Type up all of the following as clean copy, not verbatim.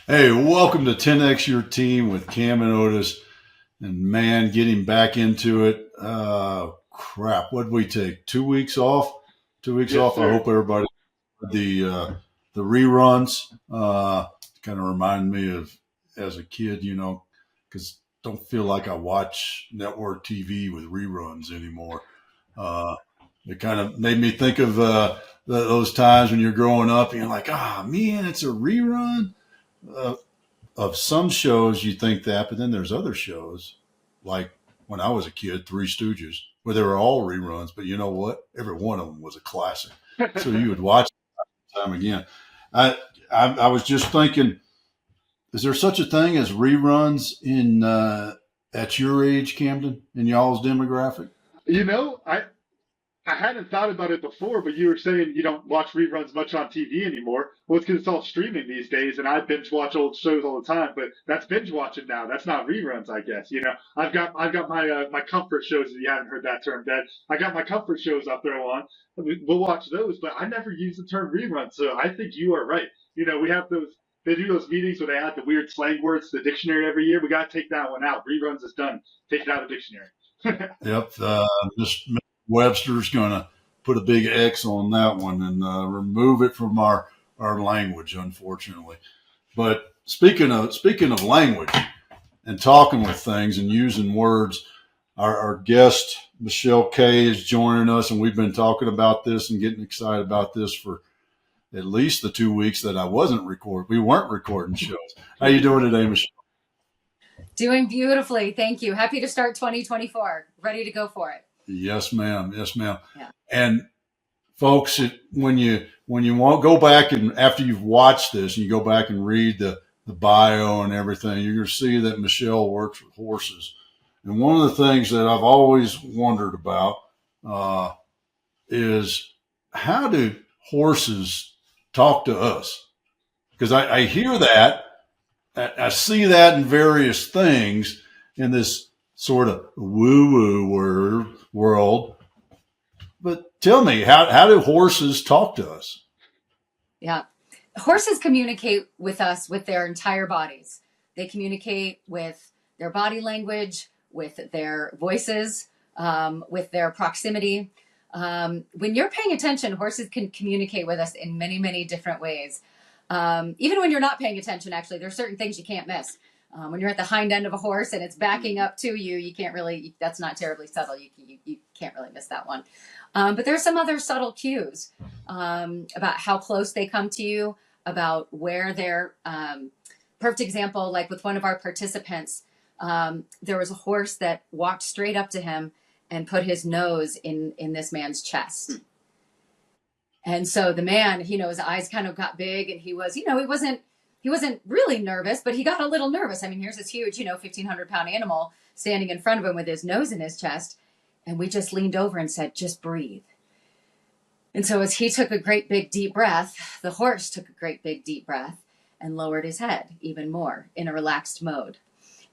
Hey, welcome to 10X Your Team with Cam and Otis. And man, getting back into it. Crap, what did we take? 2 weeks off? 2 weeks Yes, off. I sir. hope everybody the reruns kind of remind me of as a kid, because don't feel like I watch network TV with reruns anymore. Uh, it kind of made me think of those times when you're growing up and you're like, man, it's a rerun. Uh, of some shows you think that, but then there's other shows like when I was a kid, Three Stooges, where they were all reruns, but you know what? Every one of them was a classic. So you would watch it time again. I, I was just thinking, is there such a thing as reruns in at your age, Camden, in y'all's demographic? You know, I hadn't thought about it before, but you were saying you don't watch reruns much on TV anymore. Well, it's because it's all streaming these days, and I binge watch old shows all the time. But that's binge watching now. That's not reruns, I guess. I've got my comfort shows. If you haven't heard that term, Dad, I got my comfort shows I'll throw on. We'll watch those, but I never use the term rerun. So I think you are right. We have those. They do those meetings where they add the weird slang words to the dictionary every year. We got to take that one out. Reruns is done. Take it out of the dictionary. Yep. Just Webster's going to put a big X on that one and remove it from our language, unfortunately. But speaking of language and talking with things and using words, our guest Michelle Kaye is joining us, and we've been talking about this and getting excited about this for at least the 2 weeks that I wasn't recording. We weren't recording shows. How you doing today, Michelle? Doing beautifully. Thank you. Happy to start 2024. Ready to go for it. Yes, ma'am. Yes, ma'am. Yeah. And folks, when you want go back and after you've watched this, and you go back and read the bio and everything, you're going to see that Michelle works with horses. And one of the things that I've always wondered about uh, is how do horses talk to us? Because I hear that, I see that in various things in this sort of woo-woo world. But tell me, how do horses talk to us? Yeah. Horses communicate with us with their entire bodies. They communicate with their body language, with their voices, with their proximity. When you're paying attention, horses can communicate with us in many, many different ways. Even when you're not paying attention, actually, there's certain things you can't miss. When you're at the hind end of a horse and it's backing up to you, you can't really, that's not terribly subtle. You can't really miss that one. But there's some other subtle cues about how close they come to you, about where they're, perfect example, like with one of our participants, there was a horse that walked straight up to him and put his nose in this man's chest. And so the man, his eyes kind of got big, and he was, he wasn't really nervous, but he got a little nervous. I mean, here's this huge, 1,500-pound animal standing in front of him with his nose in his chest. And we just leaned over and said, just breathe. And so as he took a great big deep breath, the horse took a great big deep breath and lowered his head even more in a relaxed mode.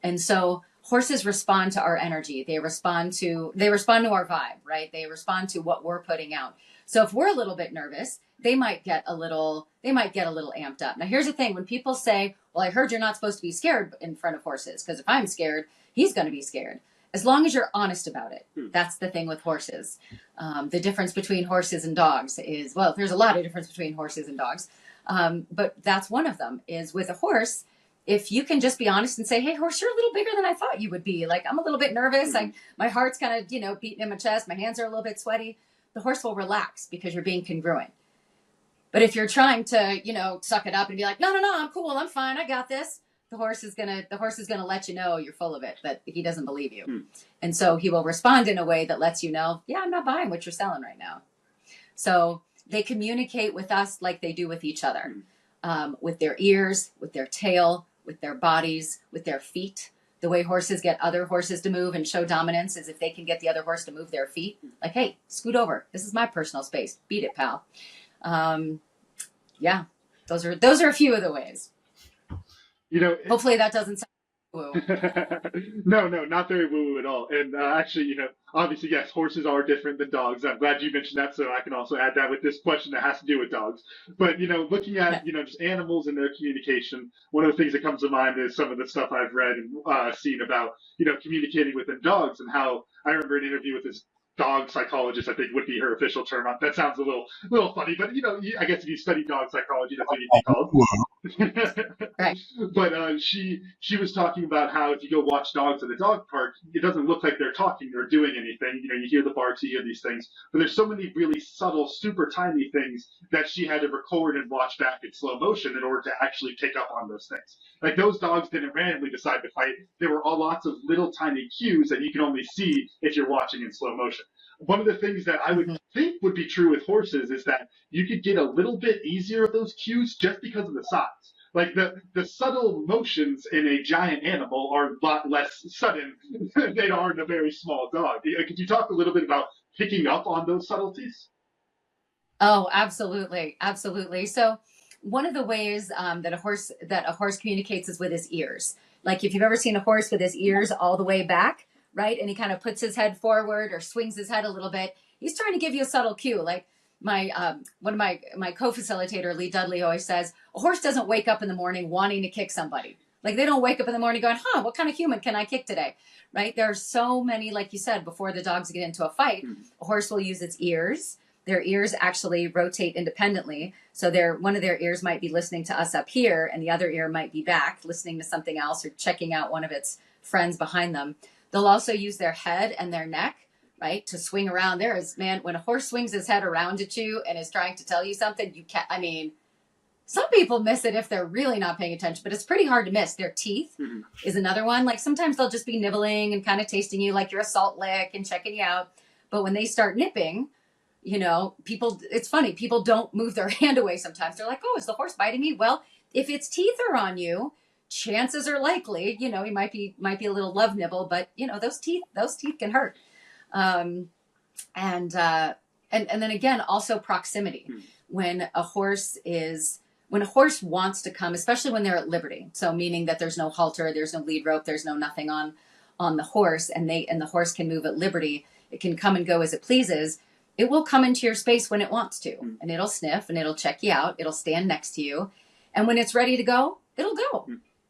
And so horses respond to our energy. They respond to our vibe, right? They respond to what we're putting out. So if we're a little bit nervous, they might get a little amped up. Now here's the thing. When people say, well, I heard you're not supposed to be scared in front of horses, because if I'm scared, he's going to be scared. As long as you're honest about it. That's the thing with horses. The difference between horses and dogs is, well, there's a lot of difference between horses and dogs. But that's one of them, is with a horse, if you can just be honest and say, hey, horse, you're a little bigger than I thought you would be. Like, I'm a little bit nervous. My heart's kind of, beating in my chest. My hands are a little bit sweaty. The horse will relax because you're being congruent. But if you're trying to, suck it up and be like, no, I'm cool. I'm fine. I got this. The horse is gonna let you know you're full of it, but he doesn't believe you. And so he will respond in a way that lets you know, yeah, I'm not buying what you're selling right now. So they communicate with us like they do with each other, with their ears, with their tail, with their bodies, with their feet. The way horses get other horses to move and show dominance is if they can get the other horse to move their feet. Like, hey, scoot over. This is my personal space. Beat it, pal. Yeah, those are a few of the ways. You know, Hopefully that doesn't sound woo. No, no, not very woo-woo at all. And actually, obviously, yes, horses are different than dogs. I'm glad you mentioned that, so I can also add that with this question that has to do with dogs. But, looking Yeah. at, just animals and their communication, one of the things that comes to mind is some of the stuff I've read and seen about, communicating within dogs and how I remember an interview with this dog psychologist, I think would be her official term. That sounds a little funny, but, I guess if you study dog psychology, that's what you'd be called. Right. But she was talking about how if you go watch dogs at a dog park, it doesn't look like they're talking or doing anything. You hear the barks, you hear these things, but there's so many really subtle, super tiny things that she had to record and watch back in slow motion in order to actually pick up on those things. Like those dogs didn't randomly decide to fight. There were all lots of little tiny cues that you can only see if you're watching in slow motion. One of the things that I would Mm-hmm. think would be true with horses is that you could get a little bit easier of those cues just because of the size. Like the subtle motions in a giant animal are a lot less sudden than they are in a very small dog. Could you talk a little bit about picking up on those subtleties? Oh, absolutely, absolutely. So, one of the ways that a horse communicates is with his ears. Like if you've ever seen a horse with his ears all the way back, right, and he kind of puts his head forward or swings his head a little bit, he's trying to give you a subtle cue. Like my one of my co-facilitator Lee Dudley always says, a horse doesn't wake up in the morning wanting to kick somebody. Like they don't wake up in the morning going, what kind of human can I kick today? Right? There are so many, like you said, before the dogs get into a fight, a horse will use its ears. Their ears actually rotate independently. So one of their ears might be listening to us up here, and the other ear might be back listening to something else or checking out one of its friends behind them. They'll also use their head and their neck, right, to swing around. Man, when a horse swings his head around at you and is trying to tell you something, you can't, some people miss it if they're really not paying attention, but it's pretty hard to miss. Their teeth is another one. Like sometimes they'll just be nibbling and kind of tasting you like you're a salt lick and checking you out. But when they start nipping, it's funny. People don't move their hand away sometimes. They're like, oh, is the horse biting me? Well, if its teeth are on you, chances are likely, he might be a little love nibble, but those teeth can hurt. Um, and, and then again, also proximity. When a horse wants to come, especially when they're at liberty. So meaning that there's no halter, there's no lead rope, there's no nothing on the horse, and the horse can move at liberty. It can come and go as it pleases. It will come into your space when it wants to, and it'll sniff and it'll check you out. It'll stand next to you. And when it's ready to go, it'll go.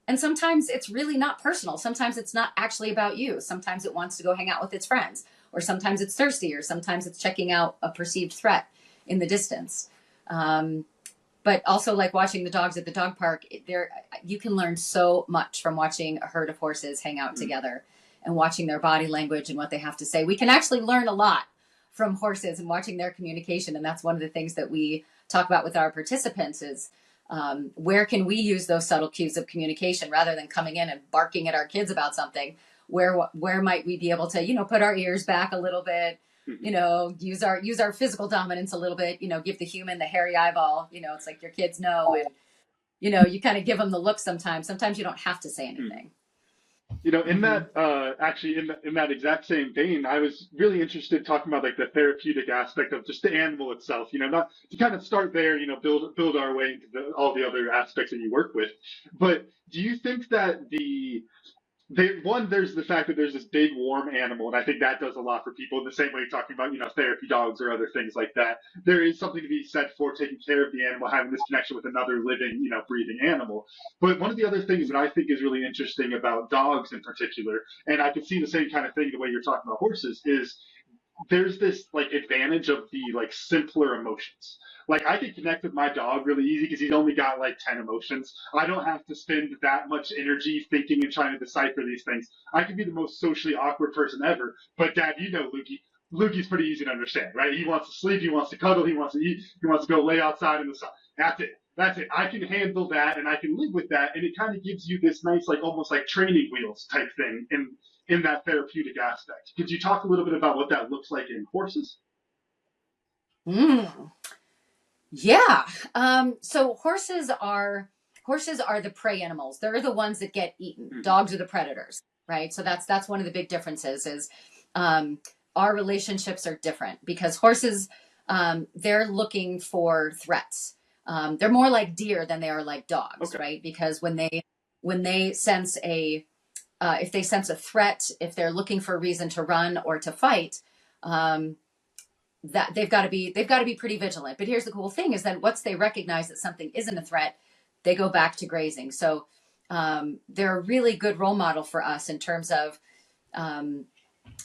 And sometimes it's really not personal. Sometimes it's not actually about you. Sometimes it wants to go hang out with its friends, or sometimes it's thirsty, or sometimes it's checking out a perceived threat in the distance. But also like watching the dogs at the dog park, you can learn so much from watching a herd of horses hang out together and watching their body language and what they have to say. We can actually learn a lot from horses and watching their communication. And that's one of the things that we talk about with our participants is where can we use those subtle cues of communication rather than coming in and barking at our kids about something? Where might we be able to, put our ears back a little bit, use our physical dominance a little bit, give the human the hairy eyeball, it's like your kids know, and, you kind of give them the look sometimes. Sometimes you don't have to say anything. In that actually in that exact same vein, I was really interested talking about like the therapeutic aspect of just the animal itself. Not to kind of start there, build our way into all the other aspects that you work with. But do you think that there's the fact that there's this big warm animal, and I think that does a lot for people in the same way you're talking about, therapy dogs or other things like that. There is something to be said for taking care of the animal, having this connection with another living, breathing animal. But one of the other things that I think is really interesting about dogs in particular, and I could see the same kind of thing the way you're talking about horses, is there's this like advantage of the like simpler emotions. Like I can connect with my dog really easy because he's only got like 10 emotions. I don't have to spend that much energy thinking and trying to decipher these things. I can be the most socially awkward person ever. But Dad, Lukey. Lukey's pretty easy to understand, right? He wants to sleep, he wants to cuddle, he wants to eat, he wants to go lay outside in the sun. That's it. That's it. I can handle that and I can live with that. And it kind of gives you this nice, like almost like training wheels type thing in that therapeutic aspect. Could you talk a little bit about what that looks like in horses? Yeah. So horses are the prey animals. They're the ones that get eaten. Dogs are the predators, right? So that's one of the big differences is our relationships are different because horses, they're looking for threats. They're more like deer than they are like dogs, right? Because when they sense a if they sense a threat, if they're looking for a reason to run or to fight, that they've got to be pretty vigilant. But here's the cool thing is that once they recognize that something isn't a threat, they go back to grazing. So they're a really good role model for us in terms of,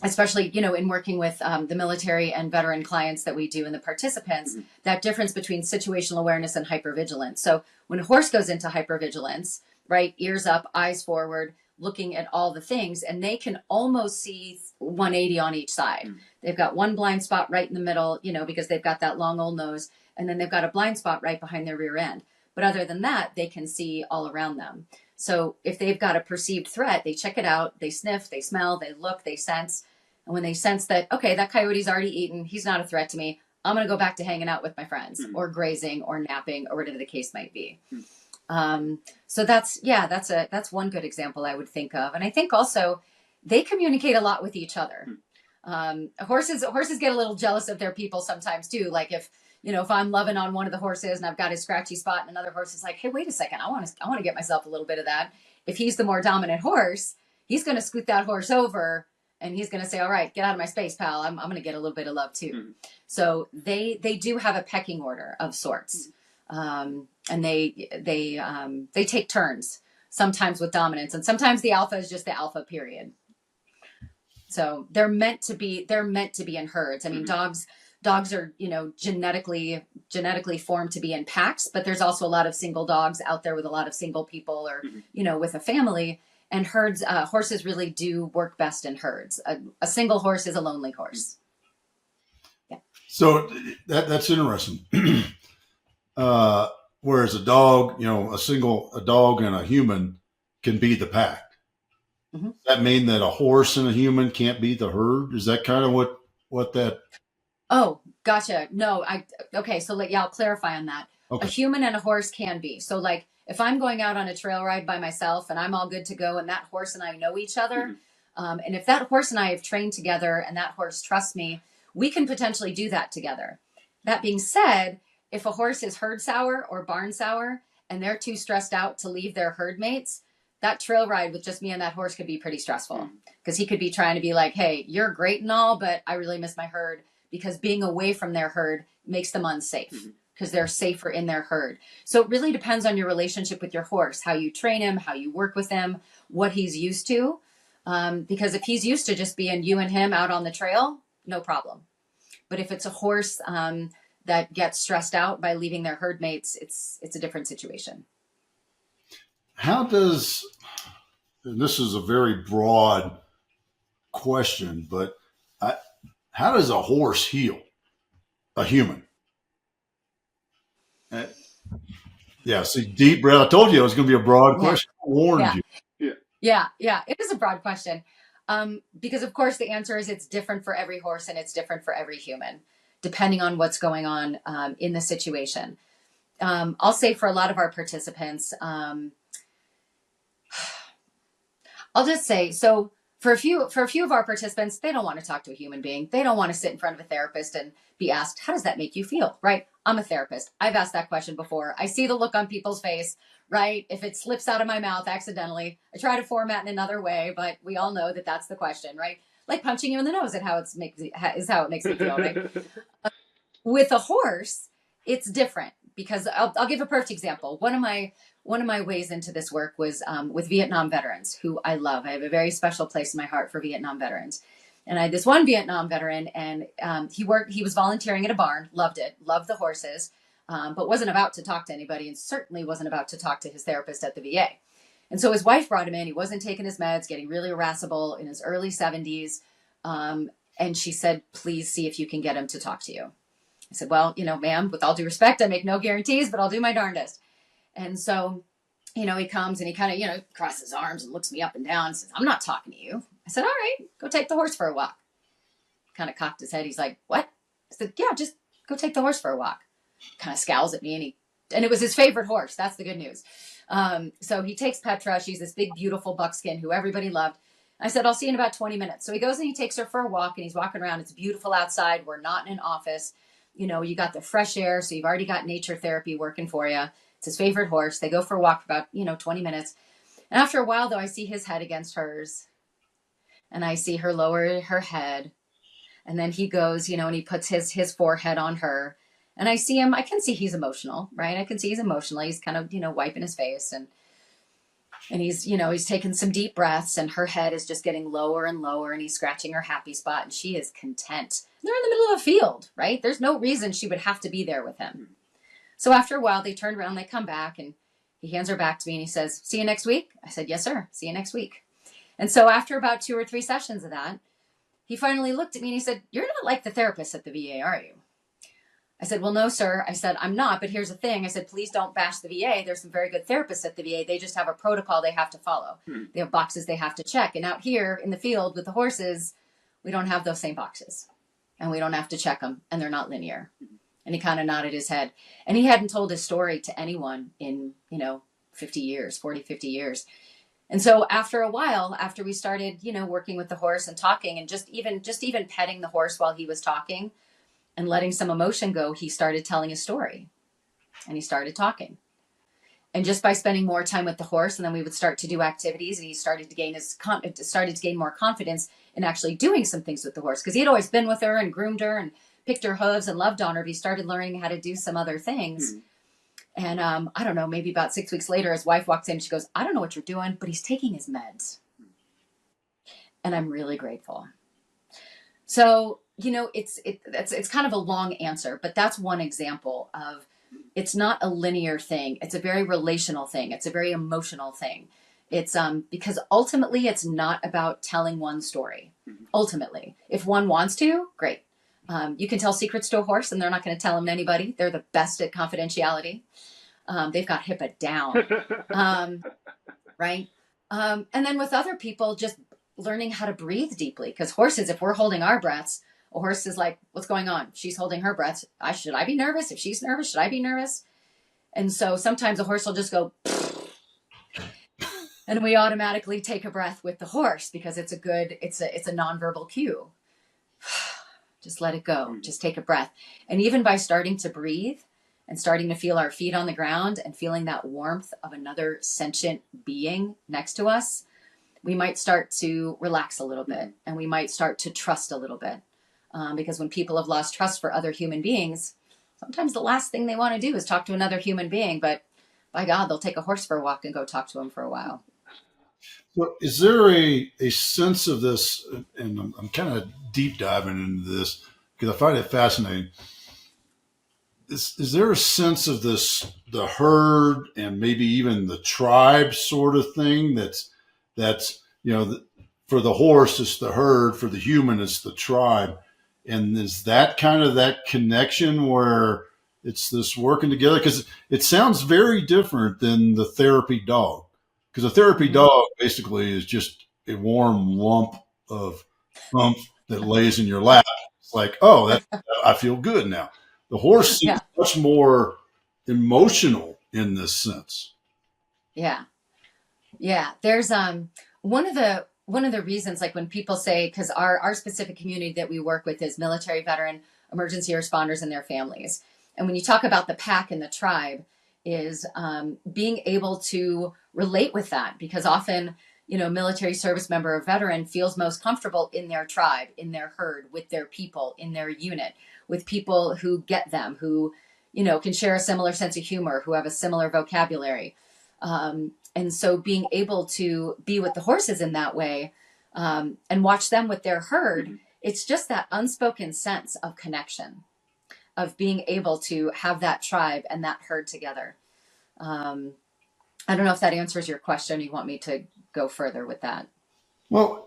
especially, in working with the military and veteran clients that we do and the participants, that difference between situational awareness and hypervigilance. So when a horse goes into hypervigilance, right, ears up, eyes forward, looking at all the things, and they can almost see 180 on each side. They've got one blind spot right in the middle, because they've got that long old nose, and then they've got a blind spot right behind their rear end. But other than that, they can see all around them. So if they've got a perceived threat, they check it out, they sniff, they smell, they look, they sense. And when they sense that, okay, that coyote's already eaten, he's not a threat to me, I'm going to go back to hanging out with my friends or grazing or napping or whatever the case might be. So that's one good example I would think of. And I think also they communicate a lot with each other. Horses get a little jealous of their people sometimes too. Like if I'm loving on one of the horses and I've got a scratchy spot and another horse is like, hey, wait a second, I want to get myself a little bit of that. If he's the more dominant horse, he's going to scoot that horse over and he's going to say, all right, get out of my space, pal. I'm going to get a little bit of love too. So they do have a pecking order of sorts. And they take turns sometimes with dominance, and sometimes the alpha is just the alpha, period. So they're meant to be in herds. I mean, dogs are, genetically formed to be in packs, but there's also a lot of single dogs out there with a lot of single people or, with a family. And herds, horses really do work best in herds. A single horse is a lonely horse. Yeah. So that's interesting. Whereas a dog, a dog and a human can be the pack. Does that mean that a horse and a human can't be the herd? Is that kind of what that? Oh, gotcha. No, okay. So I'll clarify on that. Okay. A human and a horse can be. So like if I'm going out on a trail ride by myself and I'm all good to go and that horse and I know each other, and if that horse and I have trained together and that horse trusts me, we can potentially do that together. That being said, if a horse is herd sour or barn sour and they're too stressed out to leave their herd mates, that trail ride with just me and that horse could be pretty stressful because he could be trying to be like, hey, you're great and all, but I really miss my herd, because being away from their herd makes them unsafe because they're safer in their herd. So it really depends on your relationship with your horse, how you train him, how you work with him, what he's used to. Because if he's used to just being you and him out on the trail, no problem. But if it's a horse that gets stressed out by leaving their herd mates, it's a different situation. And this is a very broad question, but how does a horse heal a human? Yeah, see, deep breath. I told you it was going to be a broad question. I warned you. Yeah. It is a broad question. Because of course the answer is it's different for every horse and it's different for every human, depending on what's going on in the situation. I'll say for a lot of our participants, I'll just say, so for a few of our participants, they don't want to talk to a human being. They don't want to sit in front of a therapist and be asked, how does that make you feel? Right? I'm a therapist. I've asked that question before. I see the look on people's face, right? If it slips out of my mouth accidentally, I try to format in another way, but we all know that that's the question, right? Like punching you in the nose at how it makes me feel, right? With a horse, it's different because I'll give a perfect example. One of my ways into this work was with Vietnam veterans, who I love. I have a very special place in my heart for Vietnam veterans. And I had this one Vietnam veteran, and he was volunteering at a barn, loved it, loved the horses, but wasn't about to talk to anybody and certainly wasn't about to talk to his therapist at the VA. And so his wife brought him in. He wasn't taking his meds, getting really irascible in his early 70s. And she said, please see if you can get him to talk to you. I said, well, ma'am, with all due respect, I make no guarantees, but I'll do my darndest. And so, he comes and he kind of, crosses his arms and looks me up and down and says, I'm not talking to you. I said, all right, go take the horse for a walk. Kind of cocked his head. He's like, what? I said, yeah, just go take the horse for a walk. Kind of scowls at me and it was his favorite horse. That's the good news. So he takes Petra. She's this big, beautiful buckskin who everybody loved. I said, I'll see you in about 20 minutes. So he goes and he takes her for a walk and he's walking around. It's beautiful outside. We're not in an office. You got the fresh air. So you've already got nature therapy working for you. It's his favorite horse. They go for a walk for about, 20 minutes. And after a while, though, I see his head against hers, and I see her lower her head. And then he goes, and he puts his forehead on her. And I see him, I can see he's emotional, right? I can see he's emotional. He's kind of, wiping his face, and he's, he's taking some deep breaths, and her head is just getting lower and lower, and he's scratching her happy spot, and she is content. They're in the middle of a field, right? There's no reason she would have to be there with him. So after a while, they turn around, they come back, and he hands her back to me, and he says, "See you next week?" I said, "Yes, sir. See you next week." And so after about 2 or 3 sessions of that, he finally looked at me and he said, "You're not like the therapist at the VA, are you?" I said, "Well, no, sir." I said, "I'm not, but here's the thing." I said, "Please don't bash the VA. There's some very good therapists at the VA. They just have a protocol they have to follow. They have boxes they have to check. And out here in the field with the horses, we don't have those same boxes. And we don't have to check them. And they're not linear." And he kind of nodded his head. And he hadn't told his story to anyone in, 50 years, 40, 50 years. And so after a while, after we started, working with the horse and talking, and just even petting the horse while he was talking and letting some emotion go, he started telling his story, and he started talking. And just by spending more time with the horse, and then we would start to do activities, and he started to gain more confidence in actually doing some things with the horse, because he had always been with her and groomed her and picked her hooves and loved on her, but he started learning how to do some other things. And I don't know, maybe about 6 weeks later, his wife walks in. She goes, "I don't know what you're doing, but he's taking his meds." And I'm really grateful. So, it's kind of a long answer, but that's one example of, it's not a linear thing. It's a very relational thing. It's a very emotional thing. It's because ultimately it's not about telling one story. Ultimately, if one wants to, great. You can tell secrets to a horse and they're not going to tell them to anybody. They're the best at confidentiality. They've got HIPAA down. Right. And then with other people, just learning how to breathe deeply, because horses, if we're holding our breaths, a horse is like, "What's going on?" She's holding her breaths. Should I be nervous? If she's nervous, should I be nervous? And so sometimes a horse will just go, and we automatically take a breath with the horse, because it's a nonverbal cue. Just let it go. Just take a breath. And even by starting to breathe and starting to feel our feet on the ground and feeling that warmth of another sentient being next to us, we might start to relax a little bit, and we might start to trust a little bit. Because when people have lost trust for other human beings, sometimes the last thing they want to do is talk to another human being. But by God, they'll take a horse for a walk and go talk to him for a while. So is there a sense of this, and I'm kind of deep diving into this because I find it fascinating. Is there a sense of this, the herd and maybe even the tribe sort of thing that's for the horse it's the herd, for the human it's the tribe, and is that kind of that connection where it's this working together? Because it sounds very different than the therapy dog. Because a therapy dog basically is just a warm lump of hump that lays in your lap. It's like, oh, I feel good now. The horse seems much more emotional in this sense. Yeah. There's one of the reasons, like when people say, because our specific community that we work with is military, veteran, emergency responders and their families. And when you talk about the pack and the tribe, is being able to relate with that, because often, military service member or veteran feels most comfortable in their tribe, in their herd, with their people, in their unit, with people who get them, who, can share a similar sense of humor, who have a similar vocabulary. And so being able to be with the horses in that way, and watch them with their herd, it's just that unspoken sense of connection, of being able to have that tribe and that herd together. I don't know if that answers your question. You want me to go further with that? Well,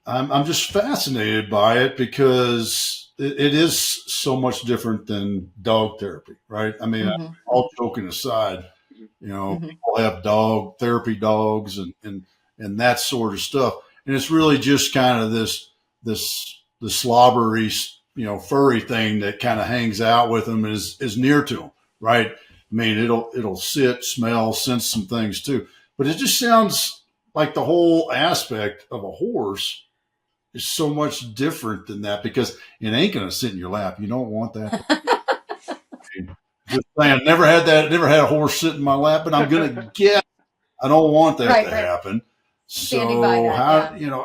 I'm just fascinated by it because it is so much different than dog therapy, right? I mean, all joking aside, people have therapy dogs and that sort of stuff, and it's really just kind of the slobbery, furry thing that kind of hangs out with them, is near to them, right? I mean, it'll sit, smell, sense some things too, but it just sounds like the whole aspect of a horse is so much different than that, because it ain't going to sit in your lap. You don't want that. Just saying, never had a horse sit in my lap, but I'm going to guess I don't want that Right, to right. happen. Standing by So that, how, yeah.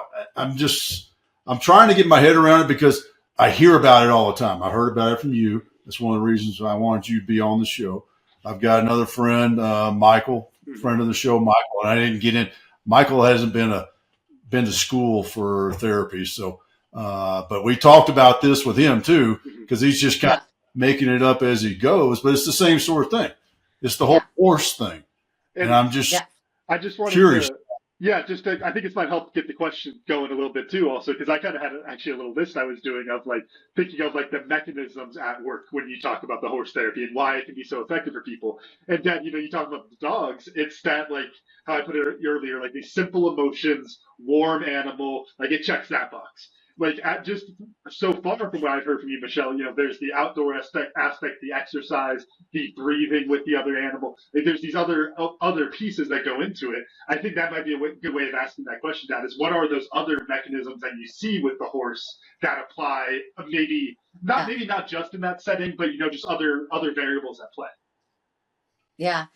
I'm trying to get my head around it because I hear about it all the time. I heard about it from you. That's one of the reasons I wanted you to be on the show. I've got another friend, Michael, friend of the show, Michael, and I didn't get in. Michael hasn't been to school for therapy, so but we talked about this with him too because he's just kind of making it up as he goes. But it's the same sort of thing. It's the whole horse thing, and And I'm just I just wanted curious. to, yeah, I think this might help get the question going a little bit too, also, because I kind of had actually a little list I was doing of like thinking of like the mechanisms at work when you talk about the horse therapy and why it can be so effective for people. And then, you talk about the dogs, it's that like how I put it earlier, like these simple emotions, warm animal, like it checks that box. Like just so far from what I've heard from you, Michelle, there's the outdoor aspect, the exercise, the breathing with the other animal. Like there's these other pieces that go into it. I think that might be a good way of asking that question, Dad, is what are those other mechanisms that you see with the horse that apply maybe not just in that setting, but just other variables at play. Yeah.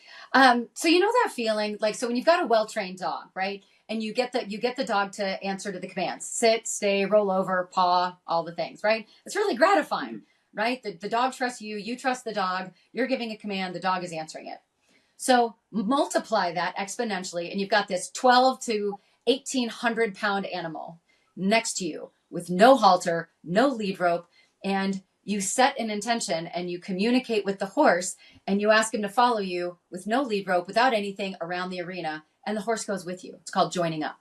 So you know that feeling, like, so when you've got a well-trained dog, right? And you get the dog to answer to the commands, sit, stay, roll over, paw, all the things, right? It's really gratifying, right? The dog trusts you, you trust the dog, you're giving a command, the dog is answering it. So multiply that exponentially, and you've got this 12 to 1,800-pound animal next to you with no halter, no lead rope, and you set an intention and you communicate with the horse and you ask him to follow you with no lead rope, without anything around the arena, and the horse goes with you. It's called joining up,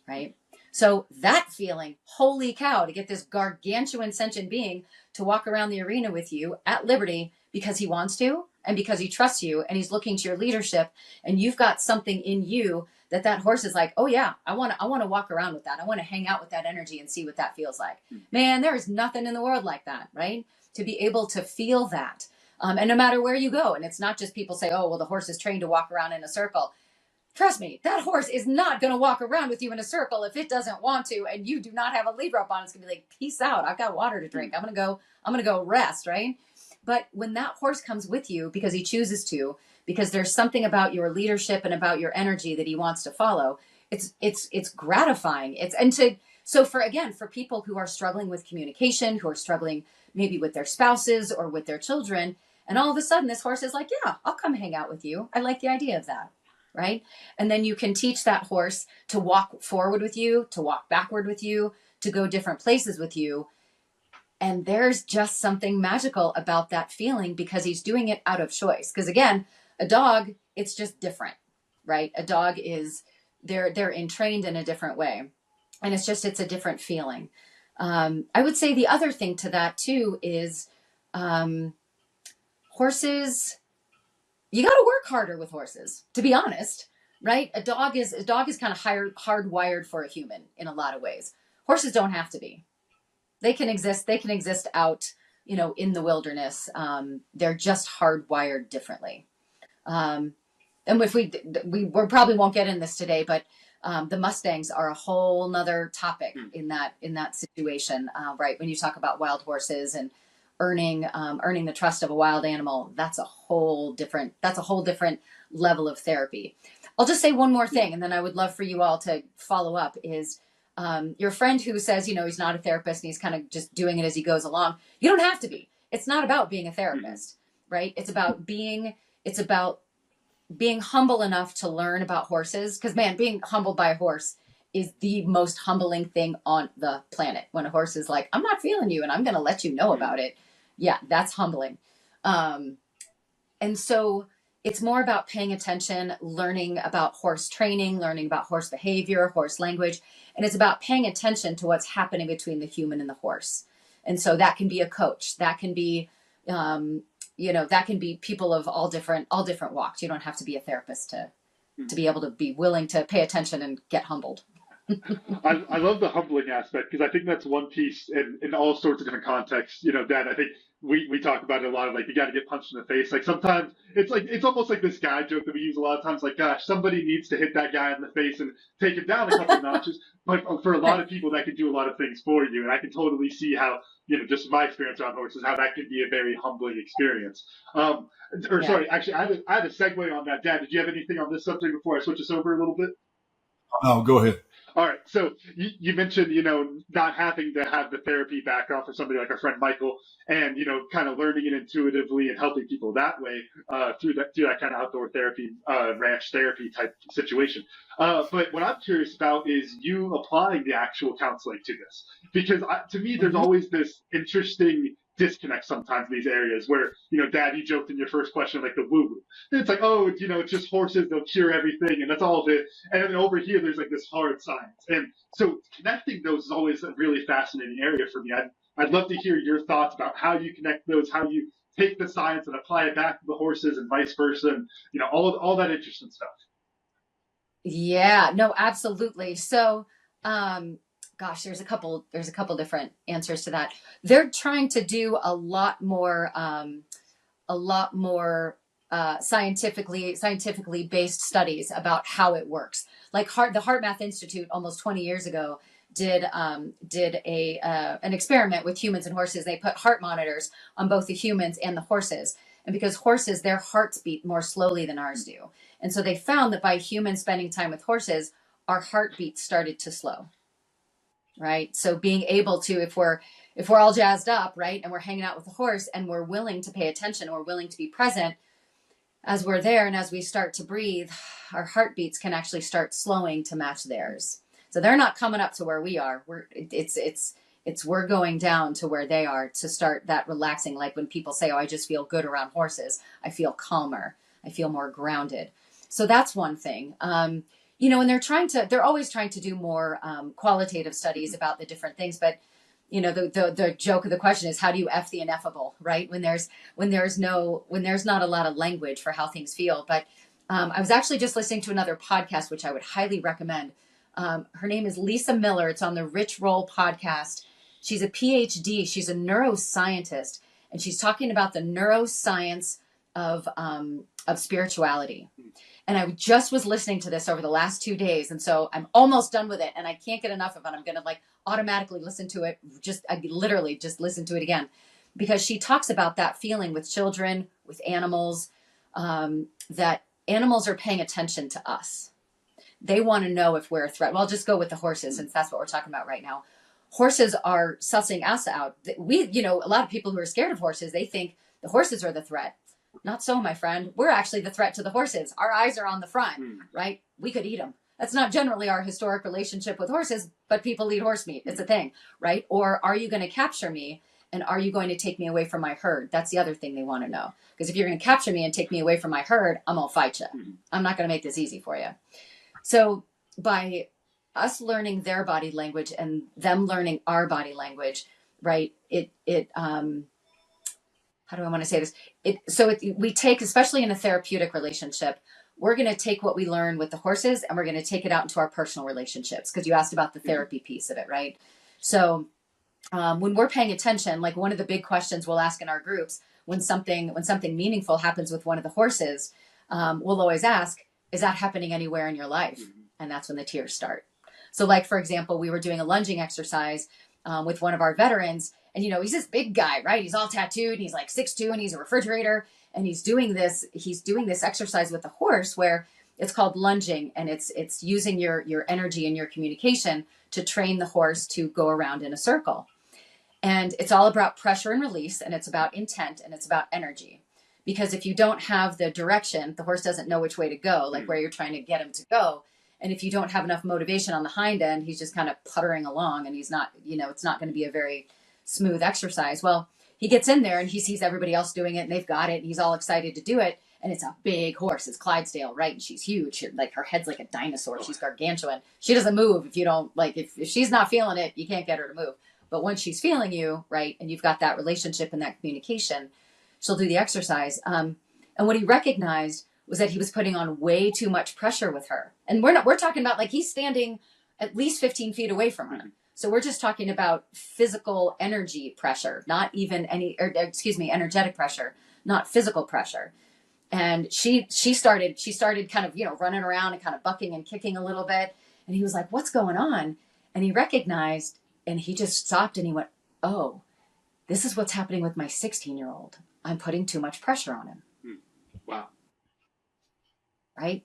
right? So that feeling, holy cow, to get this gargantuan sentient being to walk around the arena with you at liberty because he wants to and because he trusts you and he's looking to your leadership, and you've got something in you that horse is like, oh yeah, I want to walk around with that. I want to hang out with that energy and see what that feels like. Man, there is nothing in the world like that, right? To be able to feel that. And no matter where you go, and it's not just people say, oh, well, the horse is trained to walk around in a circle. Trust me, that horse is not going to walk around with you in a circle if it doesn't want to, and you do not have a lead rope on. It's going to be like, peace out. I've got water to drink. I'm going to go rest, right? But when that horse comes with you because he chooses to, because there's something about your leadership and about your energy that he wants to follow, it's gratifying. So for people who are struggling with communication, who are struggling maybe with their spouses or with their children, and all of a sudden this horse is like, yeah, I'll come hang out with you. I like the idea of that. Right? And then you can teach that horse to walk forward with you, to walk backward with you, to go different places with you. And there's just something magical about that feeling because he's doing it out of choice. Because again, a dog, it's just different, right? A dog they're entrained in a different way. And it's a different feeling. I would say the other thing to that too is horses, you got to work harder with horses, to be honest, right? A dog is kind of hardwired for a human in a lot of ways. Horses don't have to be. They can exist out, in the wilderness. They're just hardwired differently. And if we probably won't get in this today, but the Mustangs are a whole nother topic in that situation, right? When you talk about wild horses and earning the trust of a wild animal, that's a whole different level of therapy. I'll just say one more thing, and then I would love for you all to follow up. Is your friend who says, he's not a therapist and he's kind of just doing it as he goes along. You don't have to be. It's not about being a therapist, right? It's about being humble enough to learn about horses. Because man, being humbled by a horse is the most humbling thing on the planet. When a horse is like, I'm not feeling you and I'm going to let you know about it. Yeah, that's humbling. And so it's more about paying attention, learning about horse training, learning about horse behavior, horse language. And it's about paying attention to what's happening between the human and the horse. And so that can be a coach. That can be, that can be people of all different walks. You don't have to be a therapist to be able to be willing to pay attention and get humbled. I love the humbling aspect because I think that's one piece in all sorts of different contexts. You know, Dad, I think we talk about it a lot of like you got to get punched in the face. Like it's almost like this guy joke that we use a lot of times. Like, gosh, somebody needs to hit that guy in the face and take him down a couple of notches. But for a lot of people, that can do a lot of things for you, and I can totally see how just my experience on horses, how that could be a very humbling experience. Or Yeah. sorry, actually, I had a segue on that. Dad, did you have anything on this subject before I switch us over a little bit? Oh, go ahead. All right. So you mentioned, not having to have the therapy background for somebody like our friend Michael and, kind of learning it intuitively and helping people that way through that kind of outdoor therapy, ranch therapy type situation. But what I'm curious about is you applying the actual counseling to this. Because to me, there's Hmm. always this interesting disconnect sometimes in these areas where, Dad, you joked in your first question, like the woo woo. It's like, oh, it's just horses, they'll cure everything, and that's all of it. And then over here, there's like this hard science. And so connecting those is always a really fascinating area for me. I'd love to hear your thoughts about how you connect those, how you take the science and apply it back to the horses and vice versa, and all that interesting stuff. Yeah, no, absolutely. So, um, gosh, there's a couple different answers to that. They're trying to do a lot more scientifically based studies about how it works. Like the Heart Math Institute almost 20 years ago did a an experiment with humans and horses. They put heart monitors on both the humans and the horses, and because horses, their hearts beat more slowly than ours do, and so they found that by humans spending time with horses, our heartbeats started to slow. Right, so being able to, if we're all jazzed up, right, and we're hanging out with the horse and we're willing to pay attention, we're willing to be present as we're there, and as we start to breathe, our heartbeats can actually start slowing to match theirs. So they're not coming up to where we are. We're going down to where they are to start that relaxing. Like when people say, "Oh, I just feel good around horses. I feel calmer. I feel more grounded." So that's one thing. And they're always trying to do more qualitative studies about the different things, but the joke of the question is, how do you f the ineffable, right? When there's not a lot of language for how things feel. But I was actually just listening to another podcast which I would highly recommend. Her name is Lisa Miller. It's on the Rich Roll podcast. She's a PhD. She's a neuroscientist, and she's talking about the neuroscience of spirituality. And I just was listening to this over the last 2 days. And so I'm almost done with it and I can't get enough of it. I'm going to like automatically listen to it. I literally just listen to it again because she talks about that feeling with children, with animals, that animals are paying attention to us. They want to know if we're a threat. Well, I'll just go with the horses since that's what we're talking about right now. Horses are sussing us out. A lot of people who are scared of horses, they think the horses are the threat. Not so, my friend. We're actually the threat to the horses. Our eyes are on the front, right? We could eat them. That's not generally our historic relationship with horses, but people eat horse meat. It's a thing, right? Or are you going to capture me and are you going to take me away from my herd? That's the other thing they want to know. Because if you're going to capture me and take me away from my herd, I'm going to fight you. I'm not going to make this easy for you. So by us learning their body language and them learning our body language, right? How do I want to say this? We take, especially in a therapeutic relationship, we're going to take what we learn with the horses and we're going to take it out into our personal relationships. Because you asked about the therapy piece of it, right? So when we're paying attention, like one of the big questions we'll ask in our groups when something meaningful happens with one of the horses, we'll always ask, is that happening anywhere in your life? And that's when the tears start. So like, for example, we were doing a lunging exercise with one of our veterans. And, he's this big guy, right? He's all tattooed and he's like 6'2" and he's a refrigerator. And he's doing this exercise with the horse where it's called lunging. And it's using your energy and your communication to train the horse to go around in a circle. And it's all about pressure and release. And it's about intent and it's about energy. Because if you don't have the direction, the horse doesn't know which way to go, like where you're trying to get him to go. And if you don't have enough motivation on the hind end, he's just kind of puttering along and he's not, it's not going to be a very smooth exercise. Well, he gets in there and he sees everybody else doing it and they've got it and he's all excited to do it. And it's a big horse. It's Clydesdale, right? And she's huge. Like her head's like a dinosaur. She's gargantuan. She doesn't move if you don't if she's not feeling it, you can't get her to move. But once she's feeling you, right, and you've got that relationship and that communication, she'll do the exercise. And what he recognized was that he was putting on way too much pressure with her. And we're talking about like he's standing at least 15 feet away from her. So we're just talking about physical energy pressure, not even energetic pressure, not physical pressure. And she started kind of, running around and kind of bucking and kicking a little bit. And he was like, what's going on? And he recognized, and he just stopped and he went, oh, this is what's happening with my 16-year-old. I'm putting too much pressure on him. Wow. Right?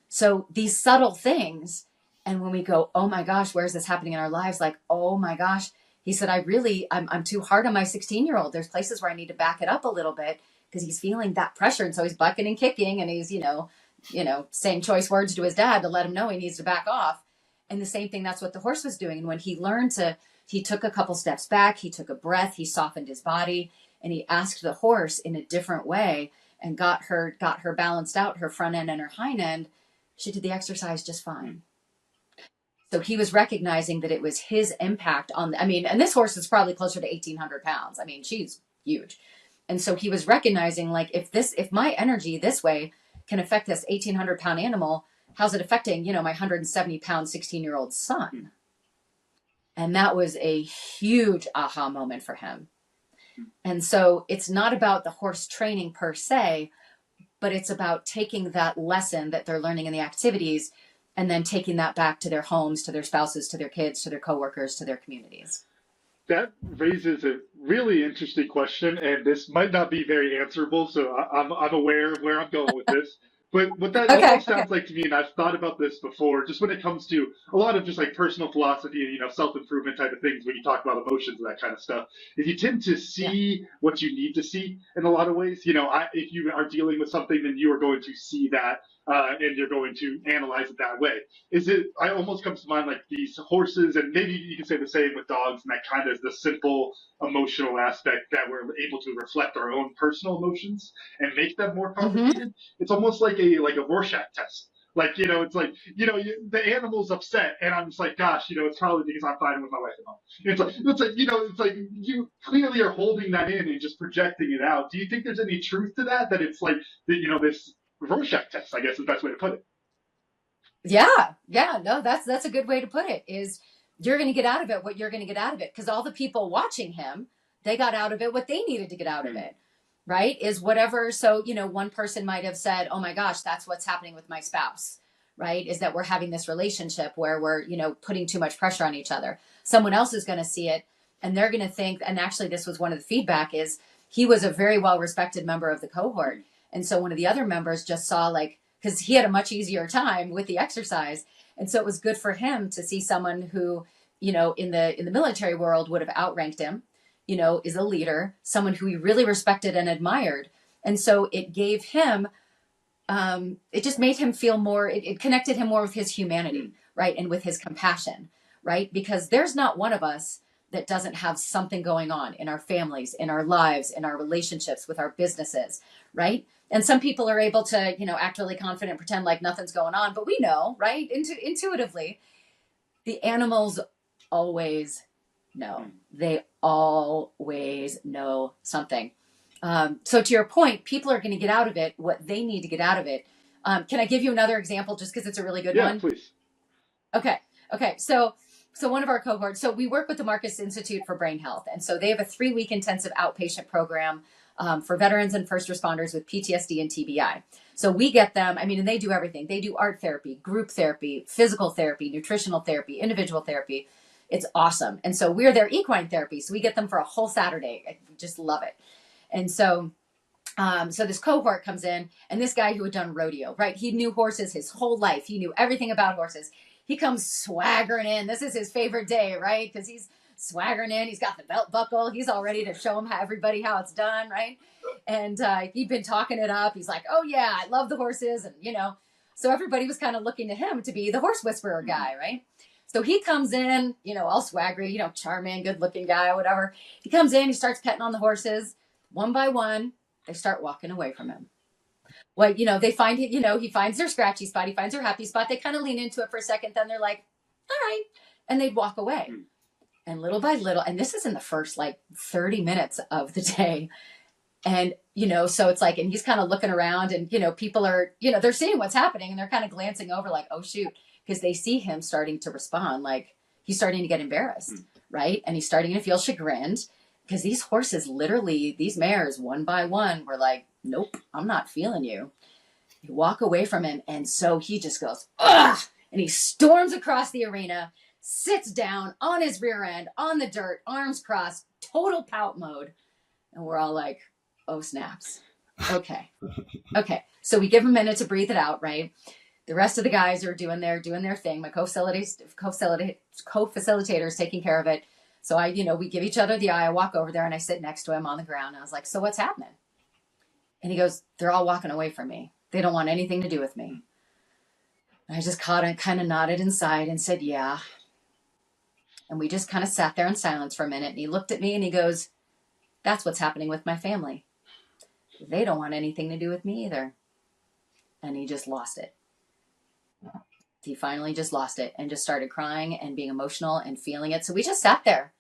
So these subtle things, and when we go, oh my gosh, where's this happening in our lives? Like, oh my gosh, he said, I'm too hard on my 16-year-old. There's places where I need to back it up a little bit because he's feeling that pressure. And so he's bucking and kicking and he's, saying choice words to his dad to let him know he needs to back off. And the same thing, that's what the horse was doing. And when he learned he took a couple steps back, he took a breath, he softened his body, and he asked the horse in a different way and got her balanced out, her front end and her hind end. She did the exercise just fine. So he was recognizing that it was his impact and this horse is probably closer to 1,800 pounds. I mean, she's huge. And so he was recognizing, like, if my energy this way can affect this 1,800 pound animal, how's it affecting, my 170 pound, 16-year-old son? And that was a huge aha moment for him. And so it's not about the horse training per se, but it's about taking that lesson that they're learning in the activities and then taking that back to their homes, to their spouses, to their kids, to their coworkers, to their communities. That raises a really interesting question, and this might not be very answerable, so I'm aware of where I'm going with this. But what that almost sounds like to me, and I've thought about this before, just when it comes to a lot of just like personal philosophy and, self-improvement type of things when you talk about emotions and that kind of stuff, is you tend to see what you need to see in a lot of ways. If you are dealing with something, then you are going to see that and you're going to analyze it that way. I almost comes to mind like these horses, and maybe you can say the same with dogs, and that kind of is the simple emotional aspect that we're able to reflect our own personal emotions and make them more complicated. It's almost like a Rorschach test. Like, it's like, the animal's upset, and I'm just like, gosh, it's probably because I'm fighting with my wife at home. It's like you clearly are holding that in and just projecting it out. Do you think there's any truth to that? That it's like, this Rorschach test, I guess is the best way to put it. Yeah. No, that's a good way to put it, is you're going to get out of it what you're going to get out of it. Because all the people watching him, they got out of it what they needed to get out of it. Right? Is whatever. So, one person might have said, oh my gosh, that's what's happening with my spouse. Right? Is that we're having this relationship where we're, putting too much pressure on each other. Someone else is going to see it and they're going to think, and actually this was one of the feedback, is he was a very well-respected member of the cohort. And so one of the other members just saw, like, because he had a much easier time with the exercise. And so it was good for him to see someone who, in the military world would have outranked him, is a leader, someone who he really respected and admired. And so it gave him, it just made him feel more, it connected him more with his humanity, right? And with his compassion, right? Because there's not one of us that doesn't have something going on in our families, in our lives, in our relationships, with our businesses, right? And some people are able to, act really confident, pretend like nothing's going on. But we know, right? Intuitively, the animals always know. They always know something. So to your point, people are going to get out of it what they need to get out of it. Can I give you another example just because it's a really good one? Yeah, please. Okay. So one of our cohorts, so we work with the Marcus Institute for Brain Health. And so they have a 3-week intensive outpatient program for veterans and first responders with PTSD and TBI. So we get them, and they do everything. They do art therapy, group therapy, physical therapy, nutritional therapy, individual therapy. It's awesome. And so we're their equine therapy. So we get them for a whole Saturday. I just love it. And so this cohort comes in, and this guy who had done rodeo, right? He knew horses his whole life. He knew everything about horses. He comes swaggering in. This is his favorite day, right? Because he's swaggering in. He's got the belt buckle. He's all ready to show everybody how it's done, right? And he'd been talking it up. He's like, oh yeah, I love the horses. And, so everybody was kind of looking to him to be the horse whisperer guy, right? So he comes in, all swaggery, charming, good looking guy, whatever. He comes in, he starts petting on the horses. One by one, they start walking away from him. Well, they find it, he finds their scratchy spot. He finds their happy spot. They kind of lean into it for a second. Then they're like, all right. And they'd walk away. And little by little, and this is in the first 30 minutes of the day, And, so it's like, and he's kind of looking around and, people are, they're seeing what's happening and they're kind of glancing over like, oh, shoot, because they see him starting to respond. Like he's starting to get embarrassed, right? And he's starting to feel chagrined because these horses, literally, these mares, one by one, were like, nope, I'm not feeling you. You walk away from him. And so he just goes, ugh, and he storms across the arena, sits down on his rear end, on the dirt, arms crossed, total pout mode. And we're all like, oh, snaps. Okay. So we give him a minute to breathe it out, right? The rest of the guys are doing their thing. My co-facilitator is taking care of it. So we give each other the eye. I walk over there and I sit next to him on the ground. And I was like, so what's happening? And he goes, they're all walking away from me. They don't want anything to do with me. And I just kind of nodded inside and said, yeah. And we just kind of sat there in silence for a minute. And he looked at me and he goes, that's what's happening with my family. They don't want anything to do with me either. And he just lost it. He finally just lost it and just started crying and being emotional and feeling it. So we just sat there.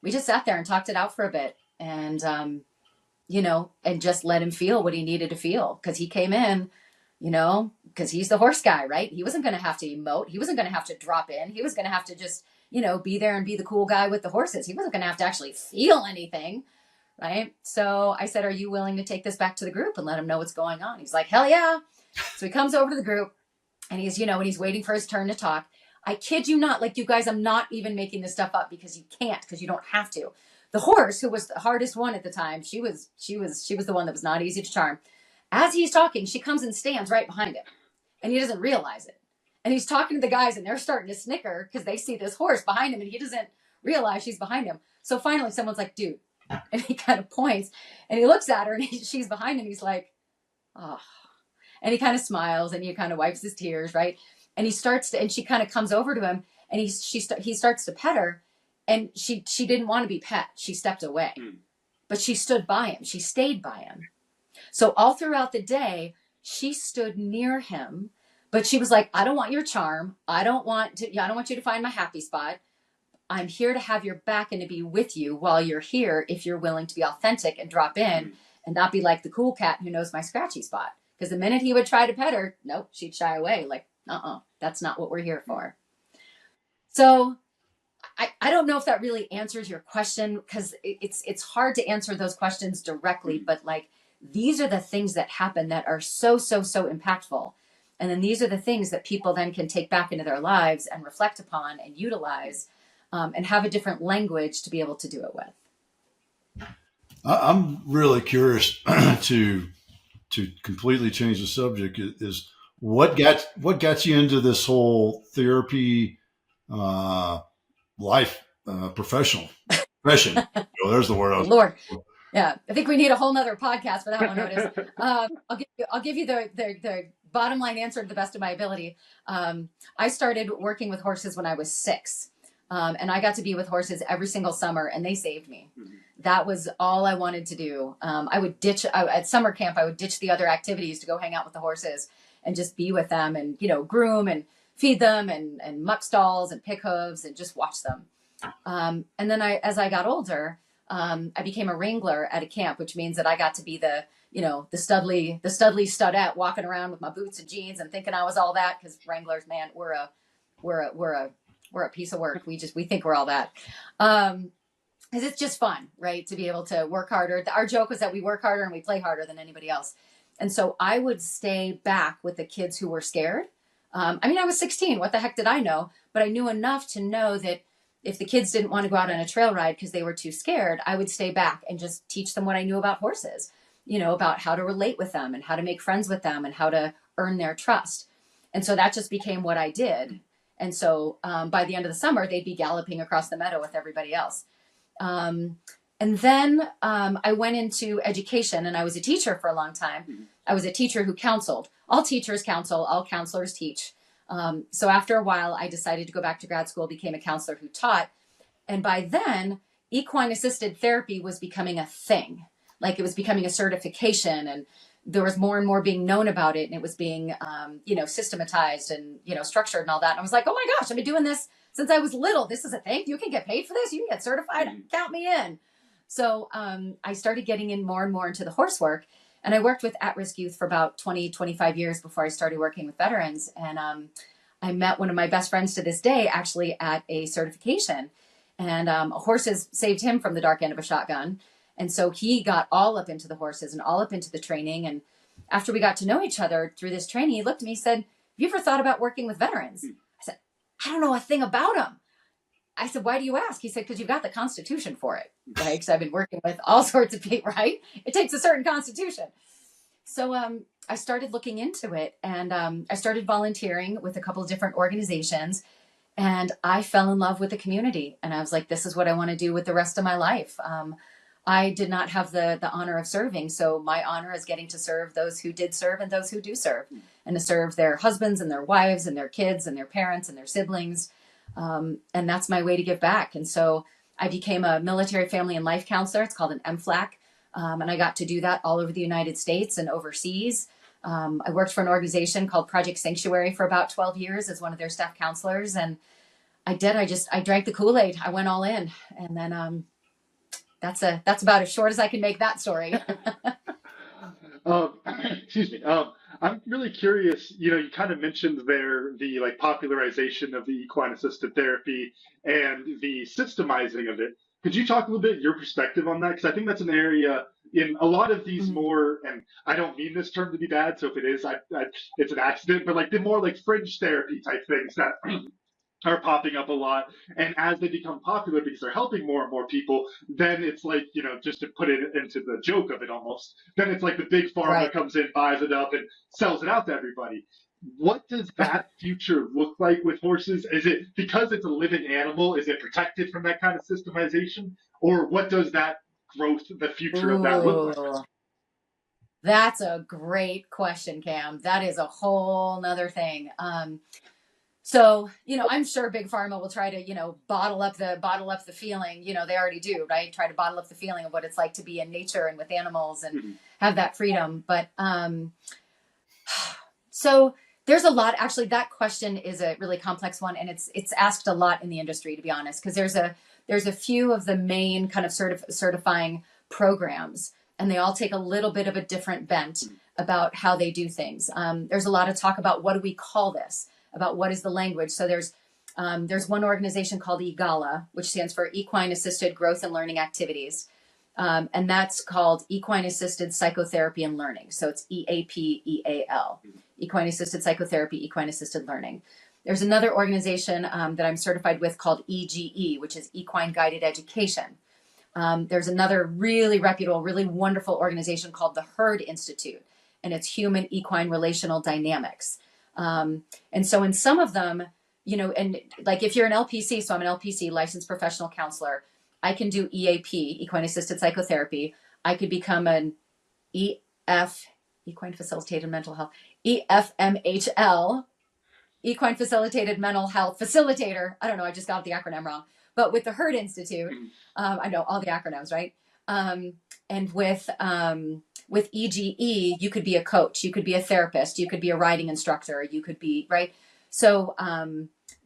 And talked it out for a bit. And, and just let him feel what he needed to feel. Because he came in, because he's the horse guy, right? He wasn't going to have to emote. He wasn't going to have to drop in. He was going to have to just, be there and be the cool guy with the horses. He wasn't going to have to actually feel anything. Right. So I said, are you willing to take this back to the group and let him know what's going on? He's like, hell yeah. So he comes over to the group and he's, and he's waiting for his turn to talk. I kid you not, like you guys, I'm not even making this stuff up because you can't, because you don't have to. The horse, who was the hardest one at the time, she was the one that was not easy to charm. As he's talking, she comes and stands right behind him and he doesn't realize it. And he's talking to the guys and they're starting to snicker because they see this horse behind him and he doesn't realize she's behind him. So finally someone's like, dude. And he kind of points and he looks at her and she's behind him. He's like, oh, and he kind of smiles and he kind of wipes his tears. Right. And he starts to, and she kind of comes over to him and he starts to pet her and she didn't want to be pet. She stepped away, but she stood by him. She stayed by him. So all throughout the day, she stood near him, but she was like, I don't want your charm. I don't want you to find my happy spot. I'm here to have your back and to be with you while you're here if you're willing to be authentic and drop in and not be like the cool cat who knows my scratchy spot. Because the minute he would try to pet her, nope, she'd shy away. Like, that's not what we're here for. So I don't know if that really answers your question because it's hard to answer those questions directly, but like these are the things that happen that are so impactful. And then these are the things that people then can take back into their lives and reflect upon and utilize. And have a different language to be able to do it with. I'm really curious to completely change the subject. Is what got you into this whole therapy life profession? There's the word. Lord, yeah, I think we need a whole nother podcast for that one, Otis. I'll give you the bottom line answer to the best of my ability. I started working with horses when I was 6. And I got to be with horses every single summer and they saved me. That was all I wanted to do. I would at summer camp, I would ditch the other activities to go hang out with the horses and just be with them and, groom and feed them and muck stalls and pick hooves and just watch them. And then as I got older, I became a wrangler at a camp, which means that I got to be the studly studette walking around with my boots and jeans and thinking I was all that. Cause wranglers, man, we're a piece of work. We think we're all that. Cause it's just fun, right? To be able to work harder. Our joke was that we work harder and we play harder than anybody else. And so I would stay back with the kids who were scared. I was 16. What the heck did I know? But I knew enough to know that if the kids didn't want to go out on a trail ride because they were too scared, I would stay back and just teach them what I knew about horses, about how to relate with them and how to make friends with them and how to earn their trust. And so that just became what I did. And so by the end of the summer, they'd be galloping across the meadow with everybody else. And then I went into education and I was a teacher for a long time. I was a teacher who counseled. All teachers counsel, all counselors teach. So after a while, I decided to go back to grad school, became a counselor who taught. And by then, equine assisted therapy was becoming a thing. Like it was becoming a certification and there was more and more being known about it. And it was being, systematized and, structured and all that. And I was like, oh my gosh, I've been doing this since I was little. This is a thing. You can get paid for this. You can get certified. Count me in. So I started getting in more and more into the horse work. And I worked with at-risk youth for about 20, 25 years before I started working with veterans. And I met one of my best friends to this day actually at a certification. And horses saved him from the dark end of a shotgun. And so he got all up into the horses and all up into the training. And after we got to know each other through this training, he looked at me and said, "Have you ever thought about working with veterans?" I said, "I don't know a thing about them." I said, "Why do you ask?" He said, "Because you've got the Constitution for it, right? Because I've been working with all sorts of people, right? It takes a certain Constitution." So I started looking into it, and I started volunteering with a couple of different organizations, and I fell in love with the community. And I was like, this is what I want to do with the rest of my life. I did not have the honor of serving. So my honor is getting to serve those who did serve and those who do serve, and to serve their husbands and their wives and their kids and their parents and their siblings. And that's my way to give back. And so I became a military family and life counselor. It's called an MFLAC. And I got to do that all over the United States and overseas. I worked for an organization called Project Sanctuary for about 12 years as one of their staff counselors. And I drank the Kool-Aid. I went all in. And then that's about as short as I can make that story. Excuse me. I'm really curious. You kind of mentioned there the like popularization of the equine assisted therapy and the systemizing of it. Could you talk a little bit your perspective on that? Because I think that's an area in a lot of these more, and I don't mean this term to be bad, so if it is, it's an accident. But like the more like fringe therapy type things that are popping up a lot. And as they become popular because they're helping more and more people, then it's like, just to put it into the joke of it almost, then it's like the big pharma Right. comes in, buys it up, and sells it out to everybody. What does that future look like with horses? Is it because it's a living animal? Is it protected from that kind of systemization? Or what does that growth, the future of that look like? Ooh, that's a great question, Cam. That is a whole nother thing. So, I'm sure Big Pharma will try to, bottle up the feeling, they already do, right? Try to bottle up the feeling of what it's like to be in nature and with animals and have that freedom. But, so there's a lot, actually, that question is a really complex one. And it's asked a lot in the industry, to be honest, because there's a few of the main kind of certifying programs, and they all take a little bit of a different bent about how they do things. There's a lot of talk about what do we call this, about what is the language. So there's one organization called EGALA, which stands for Equine Assisted Growth and Learning Activities. And that's called Equine Assisted Psychotherapy and Learning. So it's EAPEAL, Equine Assisted Psychotherapy, Equine Assisted Learning. There's another organization that I'm certified with called EGE, which is Equine Guided Education. There's another really reputable, really wonderful organization called the Herd Institute, and it's Human Equine Relational Dynamics. And so in some of them, and like if you're an LPC, so I'm an LPC, licensed professional counselor, I can do EAP, Equine Assisted Psychotherapy. I could become an Equine Facilitated Mental Health, EFMHL, Equine Facilitated Mental Health Facilitator. I don't know, I just got the acronym wrong. But with the Herd Institute, I know all the acronyms, right? And with EGE, you could be a coach, you could be a therapist, you could be a riding instructor, you could be, right? So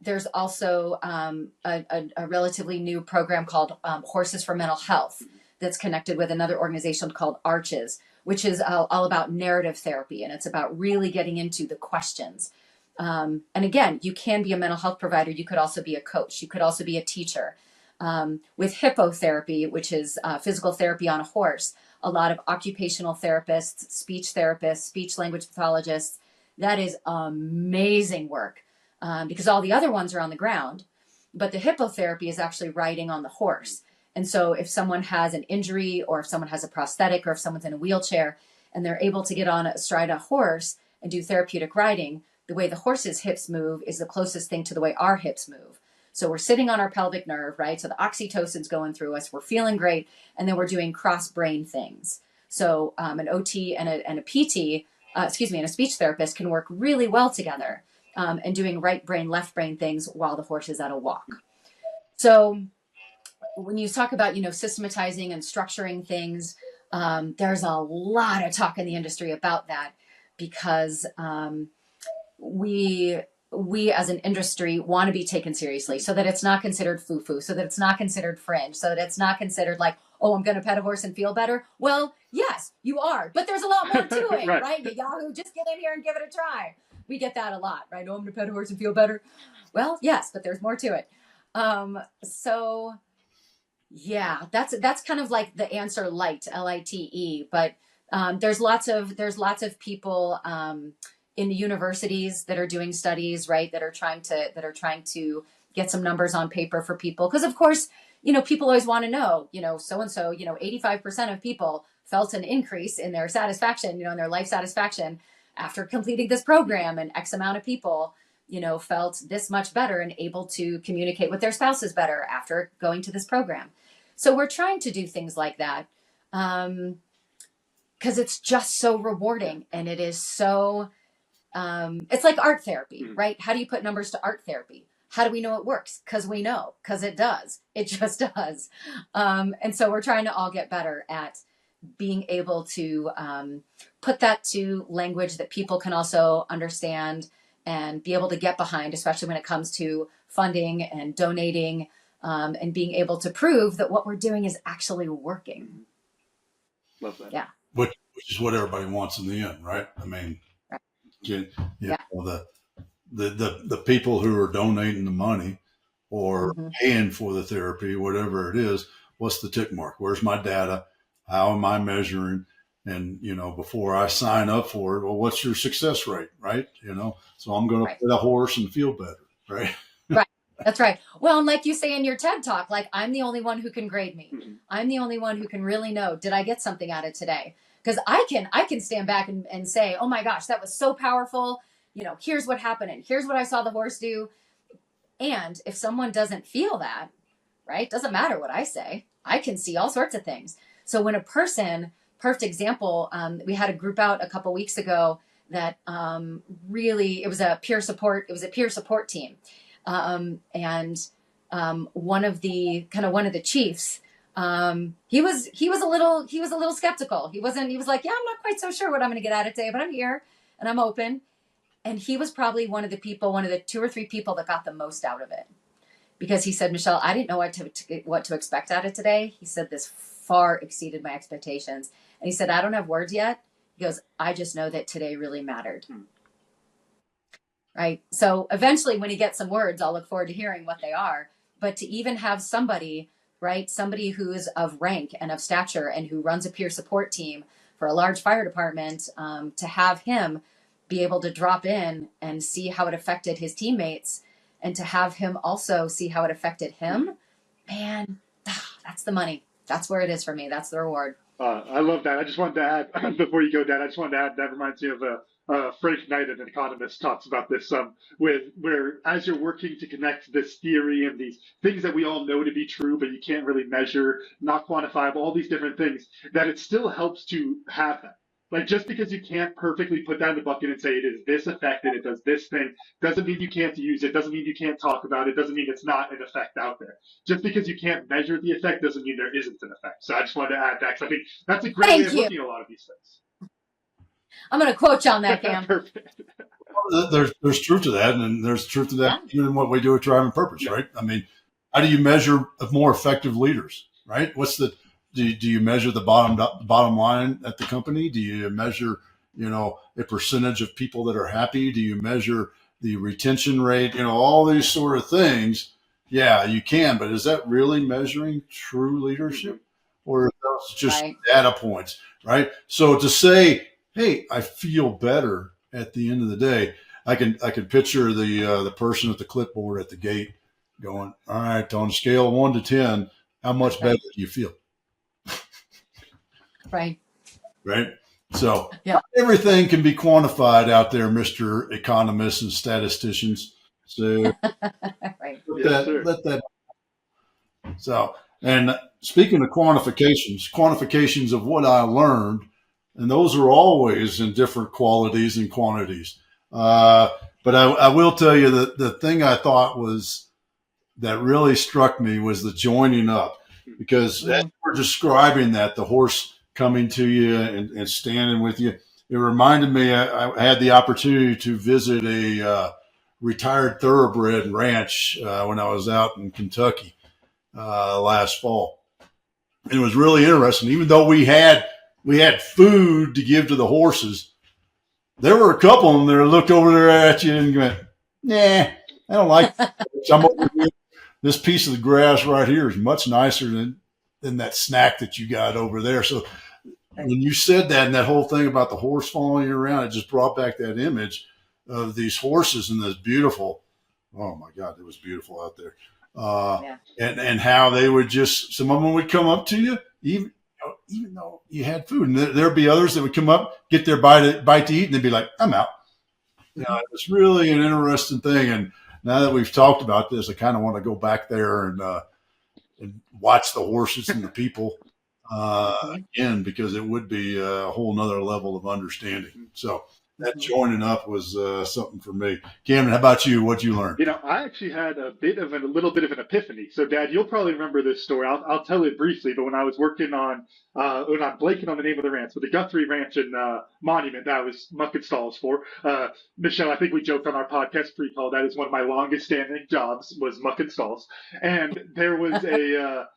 there's also a relatively new program called Horses for Mental Health that's connected with another organization called Arches, which is all about narrative therapy. And it's about really getting into the questions. And again, you can be a mental health provider. You could also be a coach. You could also be a teacher. With hippotherapy, which is physical therapy on a horse, a lot of occupational therapists, speech language pathologists, that is amazing work because all the other ones are on the ground, but the hippotherapy is actually riding on the horse. And so if someone has an injury or if someone has a prosthetic or if someone's in a wheelchair and they're able to get on astride a horse and do therapeutic riding, the way the horse's hips move is the closest thing to the way our hips move. So we're sitting on our pelvic nerve, right? So the oxytocin's going through us. We're feeling great. And then we're doing cross brain things. So an OT and a PT, and a speech therapist can work really well together and doing right brain, left brain things while the horse is at a walk. So when you talk about, systematizing and structuring things, there's a lot of talk in the industry about that because we as an industry want to be taken seriously so that it's not considered foo-foo, so that it's not considered fringe, so that it's not considered like, oh, I'm going to pet a horse and feel better. Well, yes, you are, but there's a lot more to it, right? You Yahoo, just get in here and give it a try. We get that a lot, right? Oh, I'm going to pet a horse and feel better. Well, yes, but there's more to it. So yeah, that's kind of like the answer, light, LITE. But there's lots of people in the universities that are doing studies, right? That are trying to get some numbers on paper for people, because of course, people always want to know, so and so, 85% of people felt an increase in their satisfaction, in their life satisfaction after completing this program, and X amount of people felt this much better and able to communicate with their spouses better after going to this program. So we're trying to do things like that because it's just so rewarding, and it is so, it's like art therapy, right? How do you put numbers to art therapy? How do we know it works? Because we know, because it does. It just does. And so we're trying to all get better at being able to put that to language that people can also understand and be able to get behind, especially when it comes to funding and donating, and being able to prove that what we're doing is actually working. Love that. Yeah. Which is what everybody wants in the end, right? I mean, right. the people who are donating the money or paying for the therapy, whatever it is, what's the tick mark? Where's my data? How am I measuring? And, before I sign up for it, well, what's your success rate, right? So I'm going to pet a horse and feel better, right? Right. That's right. Well, and like you say in your TED talk, like, I'm the only one who can grade me. I'm the only one who can really know, did I get something out of today? Because I can stand back and say, oh my gosh, that was so powerful. Here's what happened, and here's what I saw the horse do. And if someone doesn't feel that, right, doesn't matter what I say, I can see all sorts of things. So when a person, perfect example, we had a group out a couple weeks ago that really, it was a peer support team. And one of the chiefs, he was a little skeptical. He was like, yeah, I'm not quite so sure what I'm going to get out of today, but I'm here and I'm open. And he was probably one of the 2 or 3 people that got the most out of it, because he said, Michelle, I didn't know what to expect out of today. He said, this far exceeded my expectations. And he said, I don't have words yet. He goes, I just know that today really mattered. Right. So eventually when he gets some words, I'll look forward to hearing what they are. But to even have somebody, right, somebody who is of rank and of stature and who runs a peer support team for a large fire department, to have him be able to drop in and see how it affected his teammates, and to have him also see how it affected him, man, that's the money. That's where it is for me. That's the reward. I love that. I just wanted to add, before you go, Dad, I just wanted to add, that reminds me of Frank Knight, an economist, talks about this, where as you're working to connect this theory and these things that we all know to be true, but you can't really measure, not quantifiable, all these different things, that it still helps to have that. Like, just because you can't perfectly put that in the bucket and say it is this effect and it does this thing, doesn't mean you can't use it, doesn't mean you can't talk about it, doesn't mean it's not an effect out there. Just because you can't measure the effect doesn't mean there isn't an effect. So I just wanted to add that, because I think that's a great way of looking at a lot of these things. I'm going to quote you on that, Cam. Perfect. There's truth to that, and there's truth to that even in what we do at Driving Purpose, right? I mean, how do you measure more effective leaders, right? Do you measure the bottom line at the company? Do you measure, a percentage of people that are happy? Do you measure the retention rate? All these sort of things. Yeah, you can, but is that really measuring true leadership, or are those just data points, right? So to say, hey, I feel better at the end of the day, I can picture the person at the clipboard at the gate going, all right, on a scale of 1 to 10, how much better do you feel? Right. So everything can be quantified out there, Mr. Economists and statisticians. So let that. So, and speaking of quantifications of what I learned, and those are always in different qualities and quantities. But I will tell you that the thing I thought that really struck me was the joining up, because as we're describing that, the horse coming to you and standing with you, it reminded me, I had the opportunity to visit a retired thoroughbred ranch when I was out in Kentucky last fall. And it was really interesting. Even though we had food to give to the horses, there were a couple of them that looked over there at you and went, "Nah, I don't like some over here. This piece of the grass right here is much nicer than that snack that you got over there." So when you said that and that whole thing about the horse following you around, it just brought back that image of these horses and this beautiful. Oh my God, it was beautiful out there. And how they would just, some of them would come up to you, even though you had food, and there'd be others that would come up, get their bite to eat, and they'd be like, "I'm out." It's really an interesting thing. And now that we've talked about this, I kind of want to go back there and watch the horses and the people again, because it would be a whole nother level of understanding. So that joining up was something for me. Cameron, how about you? What'd you learn? I actually had a little bit of an epiphany. So, Dad, you'll probably remember this story. I'll tell it briefly. But when I was working on, when I'm blanking on the name of the ranch, but the Guthrie Ranch and Monument that I was mucking stalls for. Michelle, I think we joked on our podcast pre-call that is one of my longest standing jobs was mucking stalls. And there was a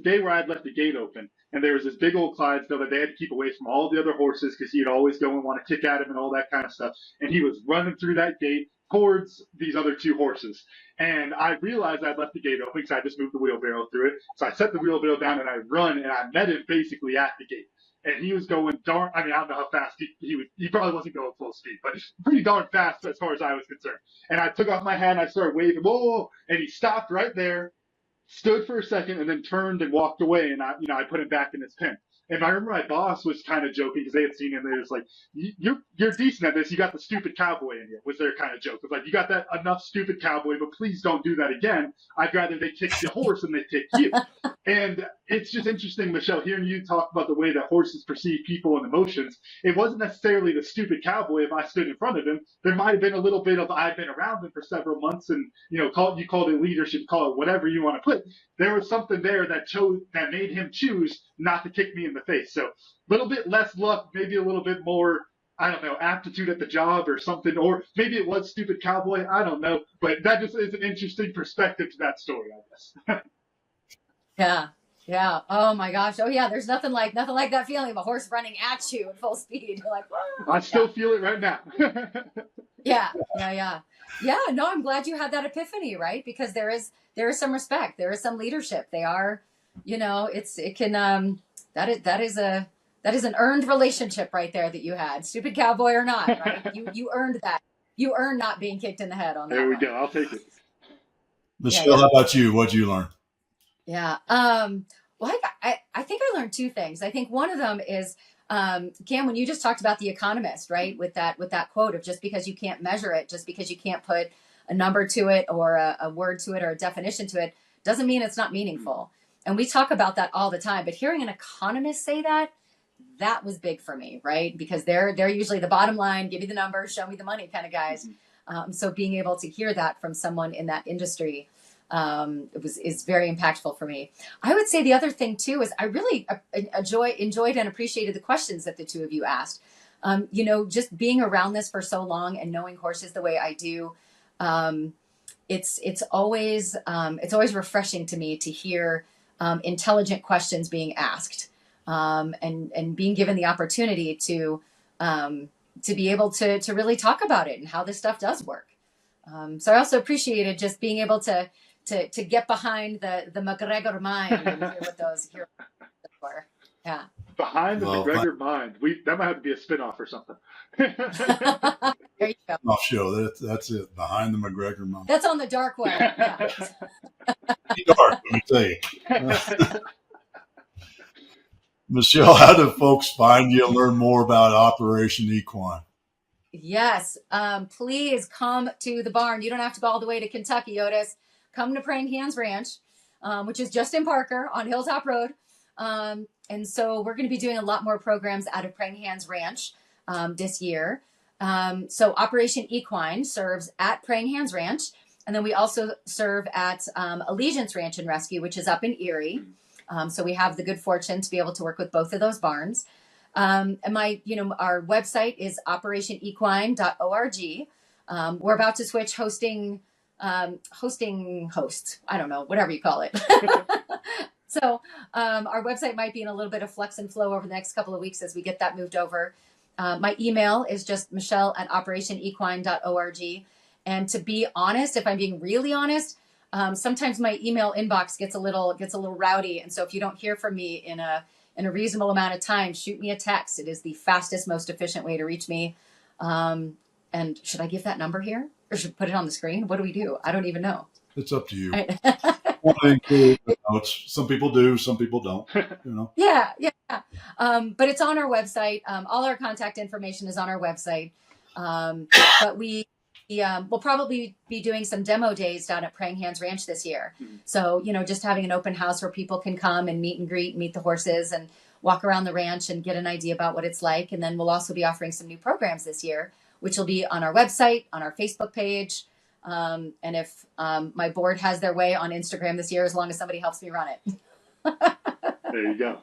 day where I had left the gate open. And there was this big old Clydesdale that they had to keep away from all the other horses because he'd always go and want to kick at him and all that kind of stuff. And he was running through that gate towards these other two horses. And I realized I'd left the gate open because I just moved the wheelbarrow through it. So I set the wheelbarrow down and I run and I met him basically at the gate. And he was going I don't know how fast he probably wasn't going full speed, but pretty darn fast as far as I was concerned. And I took off my hat and I started waving, whoa, and he stopped right there, stood for a second, and then turned and walked away. And I put him back in his pen. And I remember my boss was kind of joking because they had seen him. They was like, "You're decent at this. You got the stupid cowboy in you." Was their kind of joke. It was like, "You got that enough stupid cowboy, but please don't do that again. I'd rather they kick the horse than they kick you." And it's just interesting, Michelle, hearing you talk about the way that horses perceive people and emotions. It wasn't necessarily the stupid cowboy. If I stood in front of him, there might have been a little bit of I've been around him for several months, and you called it leadership, call it whatever you want to put. There was something there that made him choose not to kick me in the face. So a little bit less luck, maybe a little bit more, I don't know, aptitude at the job or something, or maybe it was stupid cowboy. I don't know, but that just is an interesting perspective to that story, I guess. Yeah. Oh my gosh. Oh yeah. There's nothing like that feeling of a horse running at you at full speed. You're like, whoa. I still feel it right now. Yeah. No, I'm glad you had that epiphany, right? Because there is some respect, there is some leadership. They are, that is an earned relationship right there that you had, stupid cowboy or not, right? You earned that. You earned not being kicked in the head on that. There we go. I'll take it. Michelle, how about you? What'd you learn? Yeah. Well, I think I learned two things. I think one of them is, Cam, when you just talked about The Economist, right? With that quote of just because you can't measure it, just because you can't put a number to it or a word to it or a definition to it, doesn't mean it's not meaningful. And we talk about that all the time, but hearing an economist say that was big for me, right? Because they're usually the bottom line, give me the numbers, show me the money kind of guys. So being able to hear that from someone in that industry is very impactful for me. I would say the other thing too is I really enjoyed and appreciated the questions that the two of you asked. Just being around this for so long and knowing horses the way I do, it's always refreshing to me to hear intelligent questions being asked, and being given the opportunity to be able to really talk about it and how this stuff does work. So I also appreciated just being able to get behind the McGregor mind and hear what those were. Yeah. Behind the McGregor mind. That might have to be a spinoff or something. There you go. Off show. That's it. Behind the McGregor mind. That's on the dark web. Yeah. Dark, let me tell you. Michelle, how do folks find you and learn more about Operation Equine? Yes. Please come to the barn. You don't have to go all the way to Kentucky, Otis. Come to Praying Hands Ranch, which is just in Parker on Hilltop Road. And so we're going to be doing a lot more programs out of Praying Hands Ranch this year. So Operation Equine serves at Praying Hands Ranch. And then we also serve at Allegiance Ranch and Rescue, which is up in Erie. So we have the good fortune to be able to work with both of those barns. And our website is operationequine.org. We're about to switch hosting hosts. I don't know, whatever you call it. So our website might be in a little bit of flux and flow over the next couple of weeks as we get that moved over. My email is just michelle@operationequine.org. And to be honest, if I'm being really honest, sometimes my email inbox gets a little rowdy. And so if you don't hear from me in a reasonable amount of time, shoot me a text. It is the fastest, most efficient way to reach me. And should I give that number here, or should I put it on the screen? What do we do? I don't even know. It's up to you. Right. Want to include the notes. Some people do, some people don't. Yeah. But it's on our website. All our contact information is on our website. But we'll probably be doing some demo days down at Praying Hands Ranch this year. So, just having an open house where people can come and meet and greet, meet the horses, and walk around the ranch and get an idea about what it's like. And then we'll also be offering some new programs this year, which will be on our website, on our Facebook page. And if my board has their way, on Instagram this year, as long as somebody helps me run it. There you go.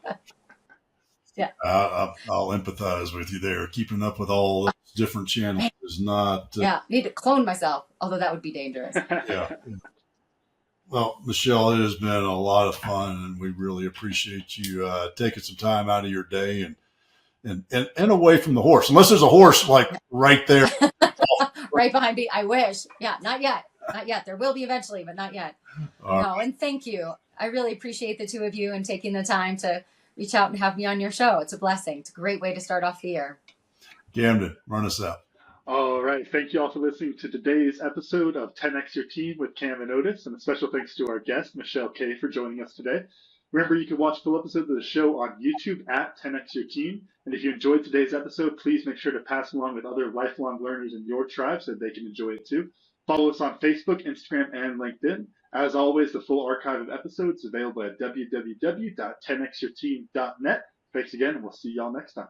Yeah. I'll empathize with you there. Keeping up with all those different channels is not. Need to clone myself, although that would be dangerous. Yeah. Well, Michelle, it has been a lot of fun, and we really appreciate you taking some time out of your day and away from the horse. Unless there's a horse like right there. Right behind me. I wish. Yeah, not yet. Not yet. There will be eventually, but not yet. No, and thank you. I really appreciate the two of you and taking the time to reach out and have me on your show. It's a blessing. It's a great way to start off the year. Camden, run us out. All right. Thank you all for listening to today's episode of 10X Your Team with Cam and Otis. And a special thanks to our guest, Michelle Kaye, for joining us today. Remember, you can watch full episodes of the show on YouTube at 10X Your Team. And if you enjoyed today's episode, please make sure to pass along with other lifelong learners in your tribe so they can enjoy it too. Follow us on Facebook, Instagram, and LinkedIn. As always, the full archive of episodes is available at www.10xyourteam.net. Thanks again, and we'll see y'all next time.